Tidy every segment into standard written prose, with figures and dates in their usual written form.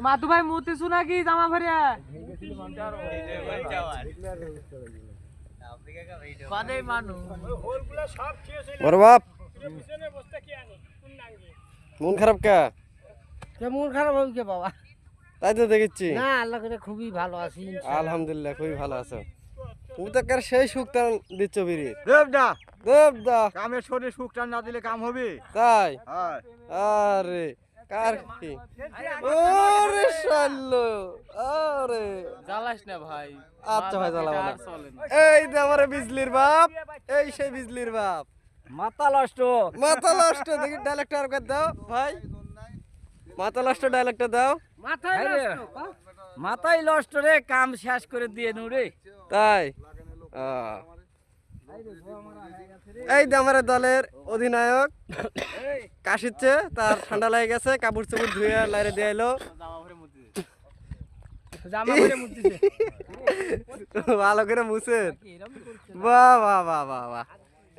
মাতু ভাই মুতিছু নাকি জামা ভরিয়া বড় বাপ মন খারাপ কে? মন খারাপ হবে কে বাবা? তাই তো দেখেছি। না আল্লাহ করে খুবই ভালো আছি আলহামদুলিল্লাহ খুবই ভালো আছো। তুমি তো কার সেই সুখ টান দিচ্ছ বিড়ি। দেবদা দেবদা কামের শরীরে সুখ টান না দিলে কাম হবে? তাই? হ্যাঁ। আরে কার কি? ওরে শাল্লো আরে জ্বালাস না ভাই। আচ্ছা ভাই জ্বালাবো না। এই যে আমারে বিজলির বাপ, এই সেই বিজলির বাপ। মাথা নষ্ট মাথা নষ্ট দেখি ডায়লগটা আর করে দাও ভাই। মাথা নষ্ট ডায়লগটা দাও। মাথায় নষ্ট রে, কাম শেষ করে দিয়ে নু রে। তাই এই যে আমার দলের অধিনায়ক কাশিচ্ছে, তার ঠান্ডা লেগে গেছে, কাপড় চোপড় ধুয়ে লাইরে দিয়ে এলো। ভালো করে মুছেন। বাহ বাহ বাহ বাহ বাহ,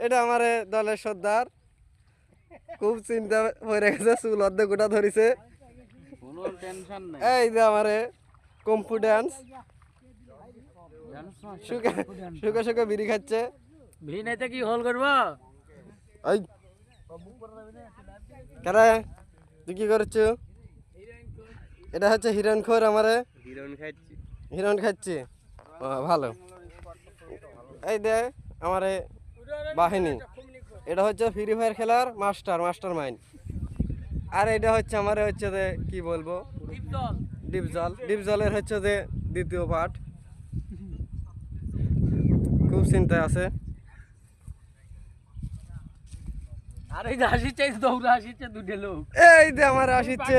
এটা আমার দলের সর্দার। খুব চিন্তা হয়ে গেছে, চুল অর্ধেক গোটা ধরিছে। এই যে আমার কনফিডেন্স, সুখে সুখে সুখে বিড়ি খাচ্ছে। বিড়ি নাইতে কি হল করবো? ওই কারে তুই কি করছ? এটা হচ্ছে হিরণ খোর, আমারে হিরণ খাচ্ছি। ভালো। এই দে আমারে বাহিনী, এটা হচ্ছে ফ্রি ফায়ার খেলার মাস্টার মাইন্ড। আর এটা হচ্ছে আমার হচ্ছে যে কি বলবো, ডিপ জলের হচ্ছে যে দ্বিতীয় পার্ট। খুব চিন্তায় আছে। আর এই যে আসিচ্ছে, দৌড়া আসিচ্ছে দুটে লোক। এই যে আমার আসিচ্ছে।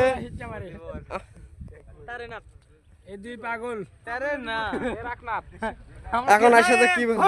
এই দুই পাগল। তারে না রাখ না। এখন আসে কি বলবো?